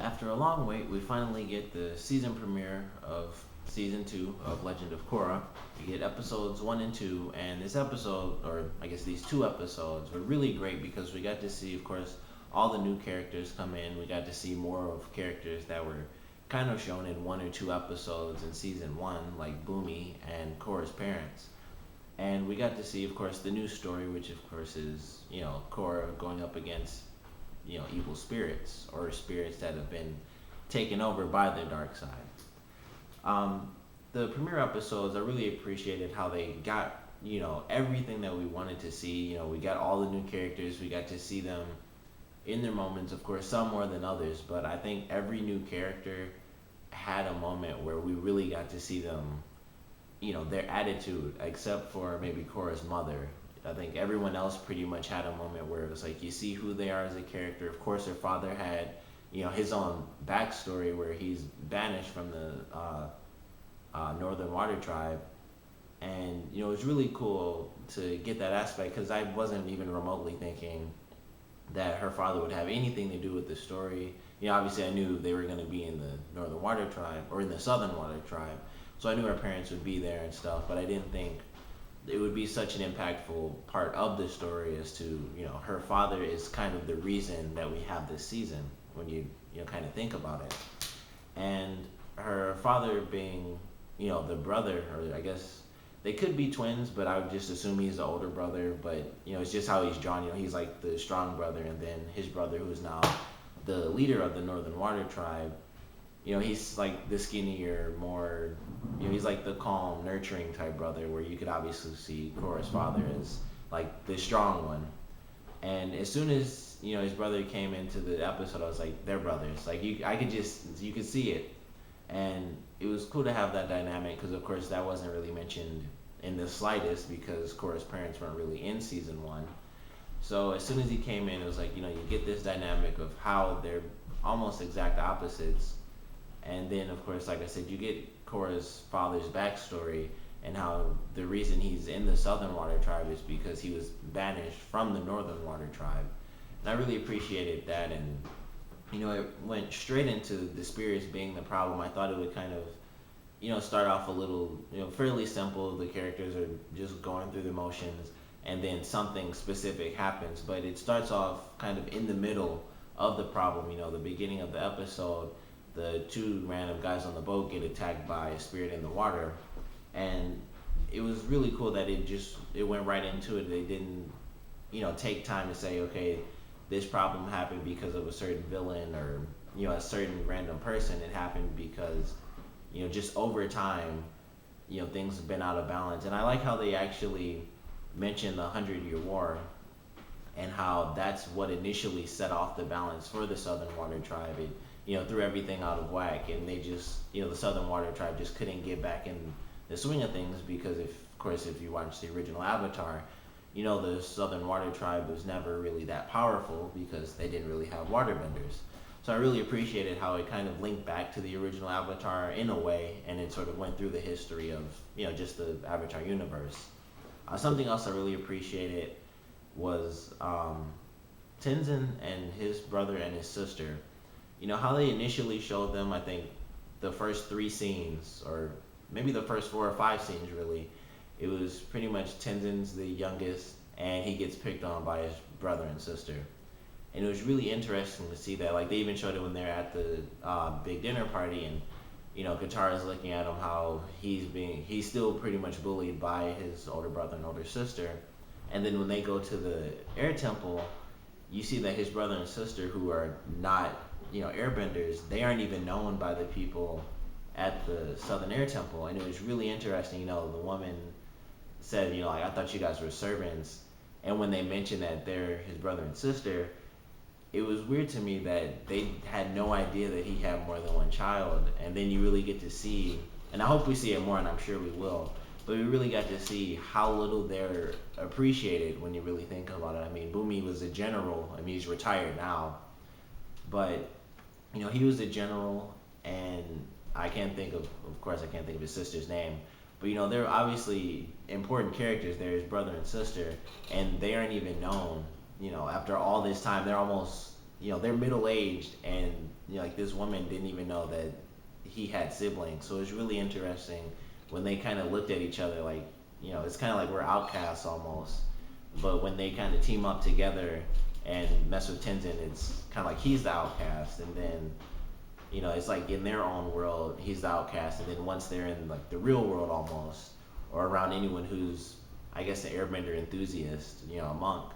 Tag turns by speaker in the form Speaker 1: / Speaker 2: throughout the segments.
Speaker 1: After a long wait, we finally get the season premiere of season two of Legend of Korra. We get episodes one and two, and this episode, or I guess these two episodes, were really great because we got to see, of course, all the new characters come in. We got to see more of characters that were kind of shown in one or two episodes in season one, like Boomy and Korra's parents. And we got to see, of course, the new story, which of course is Korra going up against evil spirits or spirits that have been taken over by the dark side. Um, the premiere episodes, I really appreciated how they got everything that we wanted to see. We got all the new characters. We got to see them in their moments. Of course, some more than others, but I think every new character had a moment where we really got to see them. Their attitude, except for maybe Korra's mother. I think everyone else pretty much had a moment where it was like you see who they are as a character. Of course, her father had his own backstory where he's banished from the Northern Water Tribe, and it was really cool to get that aspect because I wasn't even remotely thinking that her father would have anything to do with the story. Obviously I knew they were going to be in the Northern Water Tribe or in the Southern Water Tribe, so I knew her parents would be there and stuff. But I didn't think it would be such an impactful part of the story as to her father is kind of the reason that we have this season when you kind of think about it, and her father being the brother, or I guess they could be twins, but I would just assume he's the older brother. But it's just how he's drawn. He's like the strong brother, and then his brother, who is now the leader of the Northern Water Tribe. He's like the skinnier, more. He's like the calm, nurturing type brother, where you could obviously see Korra's father as like the strong one. And as soon as his brother came into the episode, I was like, they're brothers. Like I could just you could see it, and it was cool to have that dynamic because of course that wasn't really mentioned in the slightest because Korra's parents weren't really in season one. So as soon as he came in, it was like you get this dynamic of how they're almost exact opposites, and then of course, like I said, you get Korra's father's backstory and how the reason he's in the Southern Water Tribe is because he was banished from the Northern Water Tribe. And I really appreciated that, and it went straight into the spirits being the problem. I thought it would kind of start off a little fairly simple. The characters are just going through the motions, and then something specific happens. But it starts off kind of in the middle of the problem. The beginning of the episode, the two random guys on the boat get attacked by a spirit in the water, and it was really cool that it went right into it. They didn't take time to say, okay, this problem happened because of a certain villain or a certain random person. It happened because just over time things have been out of balance. And I like how they actually mentioned the 100-Year War and how that's what initially set off the balance for the Southern Water Tribe. It threw everything out of whack, and they just the Southern Water Tribe just couldn't get back in the swing of things because if you watch the original Avatar, the Southern Water Tribe was never really that powerful because they didn't really have waterbenders. So I really appreciated how it kind of linked back to the original Avatar in a way, and it sort of went through the history of just the Avatar universe. Something else I really appreciated was Tenzin and his brother and his sister. How they initially showed them. I think the first three scenes, or maybe the first 4 or 5 scenes, really, it was pretty much Tenzin's the youngest, and he gets picked on by his brother and sister. And it was really interesting to see that. Like they even showed it when they're at the big dinner party, and Katara's looking at him how he's still pretty much bullied by his older brother and older sister. And then when they go to the air temple, you see that his brother and sister, who are not airbenders, they aren't even known by the people at the Southern Air Temple. And it was really interesting. The woman said, like, I thought you guys were servants. And when they mentioned that they're his brother and sister, it was weird to me that they had no idea that he had more than one child. And then you really get to see, and I hope we see it more, and I'm sure we will, but we really got to see how little they're appreciated when you really think about it. I mean, Boomy was a general. I mean, he's retired now, but he was a general, and I can't think of course, I can't think of his sister's name, but they're obviously important characters. They're his brother and sister, and they aren't even known. After all this time, they're almost they're middle aged, and like this woman didn't even know that he had siblings. So it's really interesting when they kind of looked at each other like, it's kind of like we're outcasts almost. But when they kind of team up together and mess with Tenzin, it's kind of like he's the outcast, and then it's like in their own world, he's the outcast, and then once they're in like the real world almost, or around anyone who's, I guess, an airbender enthusiast, a monk,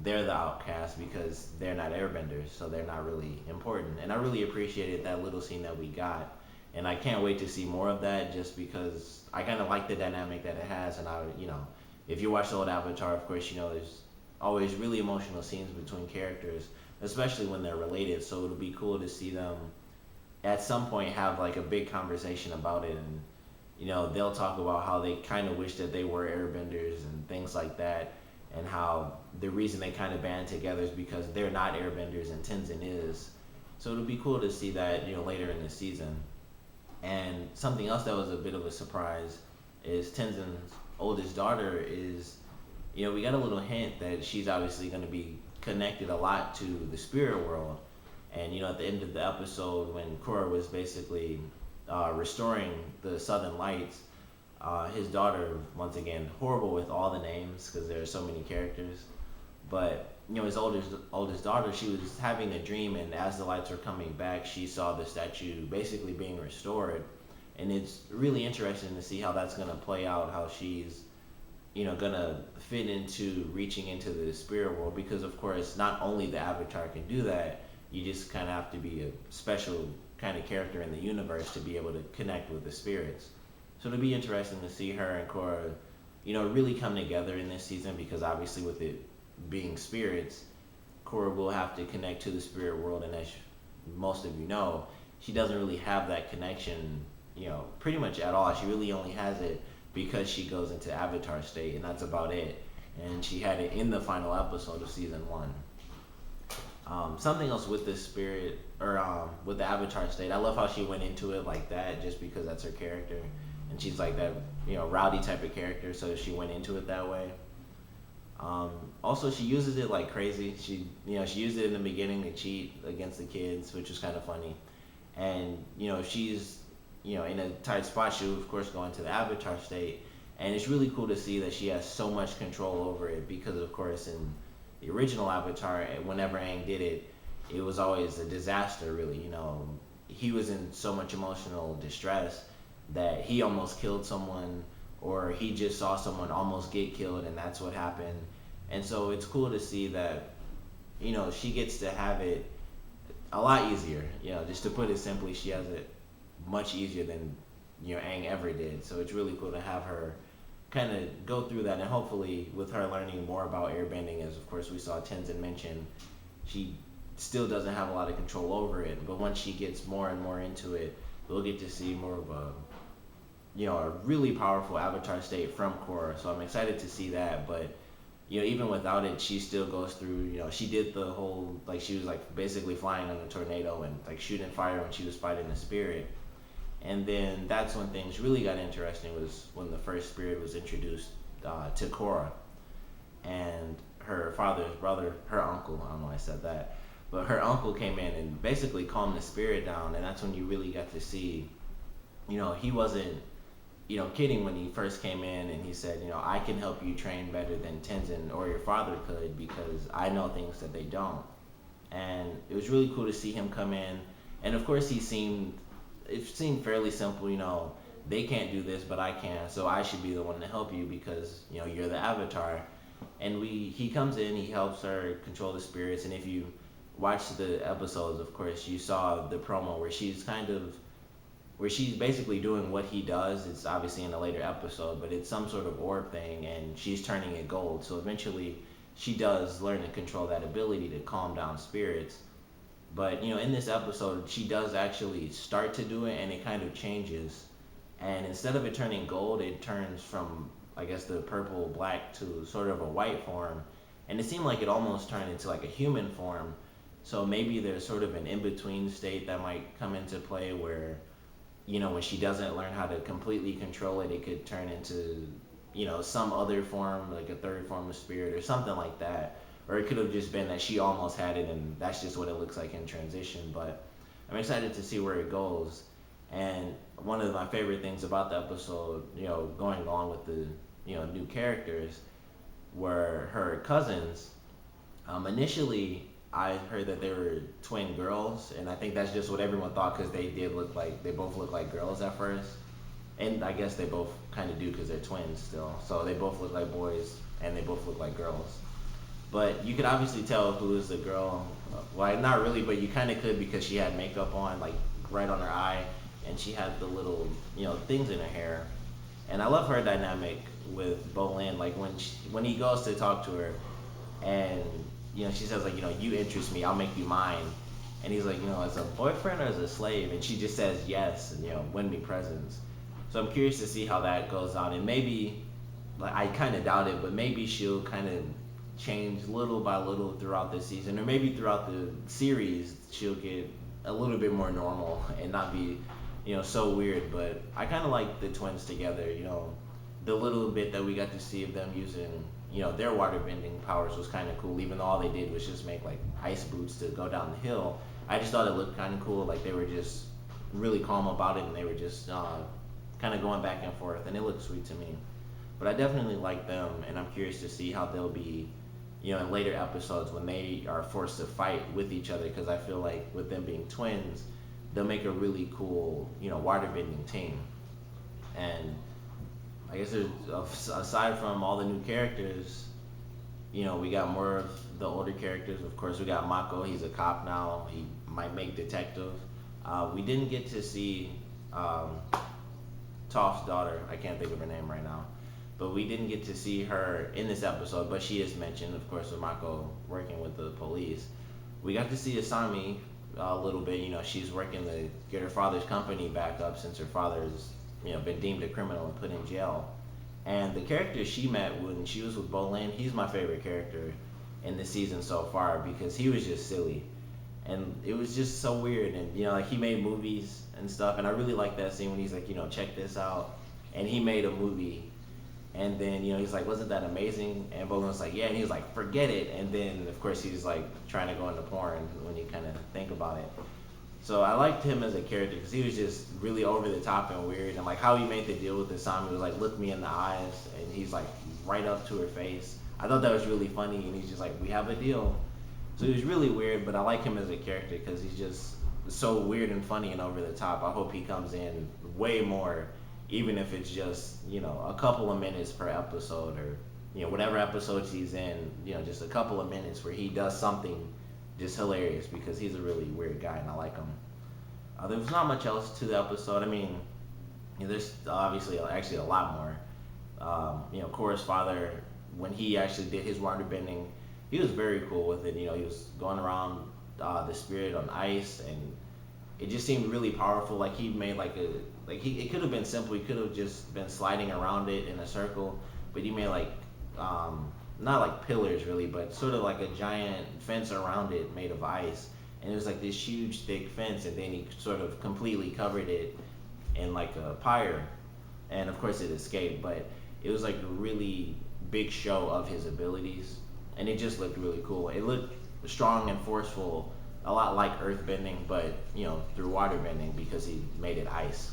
Speaker 1: they're the outcast because they're not airbenders, so they're not really important. And I really appreciated that little scene that we got, and I can't wait to see more of that, just because I kind of like the dynamic that it has. And if you watch the old Avatar, of course, there's always really emotional scenes between characters, especially when they're related. So it'll be cool to see them at some point have like a big conversation about it, and they'll talk about how they kind of wish that they were airbenders and things like that, and how the reason they kind of band together is because they're not airbenders and Tenzin is. So it'll be cool to see that later in the season. And something else that was a bit of a surprise is Tenzin's oldest daughter is, we got a little hint that she's obviously going to be connected a lot to the spirit world. And at the end of the episode, when Korra was basically restoring the Southern Lights, his daughter, once again, horrible with all the names because there are so many characters, but his oldest daughter, she was having a dream, and as the lights were coming back, she saw the statue basically being restored. And it's really interesting to see how that's going to play out, how she's gonna fit into reaching into the spirit world, because of course not only the Avatar can do that, you just kind of have to be a special kind of character in the universe to be able to connect with the spirits. So it'll be interesting to see her and Korra, really come together in this season, because obviously with it being spirits, Korra will have to connect to the spirit world, and as most of you know, she doesn't really have that connection, pretty much at all. She really only has it because she goes into Avatar state, and that's about it. And she had it in the final episode of season one. Something else with the spirit, or with the Avatar state, I love how she went into it like that, just because that's her character, and she's like that, rowdy type of character, so she went into it that way. Also, she uses it like crazy. She used it in the beginning to cheat against the kids, which was kind of funny. And she's in a tight spot. She will of course go into the Avatar state, and it's really cool to see that she has so much control over it, because of course in the original Avatar, whenever Aang did it, it was always a disaster, really. He was in so much emotional distress that he almost killed someone, or he just saw someone almost get killed, and that's what happened. And so it's cool to see that, she gets to have it a lot easier. Just to put it simply, she has it much easier than, Aang ever did. So it's really cool to have her kind of go through that, and hopefully with her learning more about airbending, as of course we saw Tenzin mention, she still doesn't have a lot of control over it, but once she gets more and more into it, we'll get to see more of a really powerful Avatar state from Korra. So I'm excited to see that. But even without it, she still goes through, she did the whole, like, she was like basically flying on a tornado and like shooting fire when she was fighting the spirit. And then that's when things really got interesting, was when the first spirit was introduced to Korra. And her father's brother, her uncle, I don't know why I said that, but her uncle came in and basically calmed the spirit down. And that's when you really got to see, he wasn't, kidding when he first came in, and he said, I can help you train better than Tenzin or your father could, because I know things that they don't. And it was really cool to see him come in. And of course it seemed fairly simple, they can't do this, but I can, so I should be the one to help you because, you're the Avatar. And he comes in, he helps her control the spirits, and if you watch the episodes, of course, you saw the promo where she's basically doing what he does. It's obviously in a later episode, but it's some sort of orb thing, and she's turning it gold. So eventually, she does learn to control that ability to calm down spirits. But in this episode, she does actually start to do it, and it kind of changes. And instead of it turning gold, it turns from, I guess, the purple black to sort of a white form. And it seemed like it almost turned into like a human form. So maybe there's sort of an in-between state that might come into play where, when she doesn't learn how to completely control it, it could turn into, some other form, like a third form of spirit or something like that. or it could have just been that she almost had it, and that's just what it looks like in transition. But I'm excited to see where it goes. And one of my favorite things about the episode, going along with the new characters, were her cousins. Initially, I heard that they were twin girls, and I think that's just what everyone thought because they both look like girls at first, and I guess they both kind of do because they're twins still. So they both look like boys, and they both look like girls. But you could obviously tell who is the girl. Well, not really, but you kind of could because she had makeup on, like right on her eye, and she had the little things in her hair. And I love her dynamic with Bolin. Like when he goes to talk to her, and she says like you interest me, I'll make you mine. And he's like as a boyfriend or as a slave, and she just says yes, and win me presents. So I'm curious to see how that goes on, and maybe like I kind of doubt it, but maybe she'll kind of change little by little throughout the season, or maybe throughout the series she'll get a little bit more normal and not be so weird. But I kind of like the twins together. The little bit that we got to see of them using their water bending powers was kind of cool, even though all they did was just make like ice boots to go down the hill. I just thought it looked kind of cool, like they were just really calm about it, and they were just kind of going back and forth, and it looked sweet to me. But I definitely like them, and I'm curious to see how they'll be in later episodes when they are forced to fight with each other, because I feel like with them being twins, they'll make a really cool water bending team. And I guess aside from all the new characters, we got more of the older characters. Of course, we got Mako. He's a cop now. He might make detective. We didn't get to see Toph's daughter. I can't think of her name right now. But we didn't get to see her in this episode, but she is mentioned, of course, with Mako working with the police. We got to see Asami a little bit. She's working to get her father's company back up since her father's been deemed a criminal and put in jail. And the character she met when she was with Bolin, he's my favorite character in the season so far because he was just silly. And it was just so weird. And, like he made movies and stuff. And I really like that scene when he's like, check this out. And he made a movie. And then, he's like, wasn't that amazing? And Bolin's like, yeah. And he was like, forget it. And then, of course, he's like trying to go into porn when you kind of think about it. So I liked him as a character because he was just really over the top and weird. And like how he made the deal with Asami was like, look me in the eyes. And he's like right up to her face. I thought that was really funny. And he's just like, we have a deal. So he was really weird, but I like him as a character because he's just so weird and funny and over the top. I hope he comes in way more, even if it's just, a couple of minutes per episode or, whatever episodes he's in, just a couple of minutes where he does something just hilarious because he's a really weird guy and I like him. There was not much else to the episode. I mean, there's obviously actually a lot more. Korra's father, when he actually did his water bending, he was very cool with it. He was going around the spirit on ice, and it just seemed really powerful. Like he made it could have been simple. He could have just been sliding around it in a circle, but he made not like pillars really, but sort of like a giant fence around it made of ice. And it was like this huge thick fence, and then he sort of completely covered it in like a pyre. And of course it escaped, but it was like a really big show of his abilities, and it just looked really cool. It looked strong and forceful, a lot like earth bending, but through water bending because he made it ice.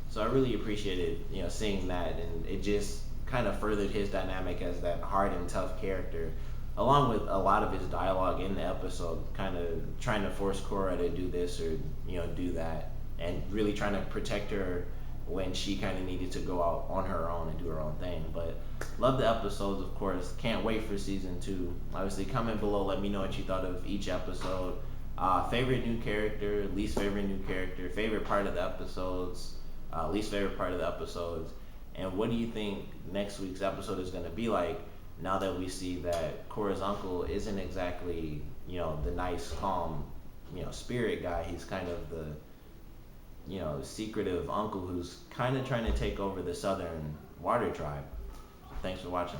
Speaker 1: So I really appreciated seeing that, and it just kind of furthered his dynamic as that hard and tough character, along with a lot of his dialogue in the episode, kind of trying to force Korra to do this or do that, and really trying to protect her when she kind of needed to go out on her own and do her own thing. But love the episodes, of course. Can't wait for season 2. Obviously, comment below. Let me know what you thought of each episode. Favorite new character, least favorite new character, favorite part of the episodes, least favorite part of the episodes, and what do you think next week's episode is going to be like now that we see that Korra's uncle isn't exactly the nice, calm, spirit guy. He's kind of the secretive uncle who's kind of trying to take over the southern water tribe. Thanks for watching.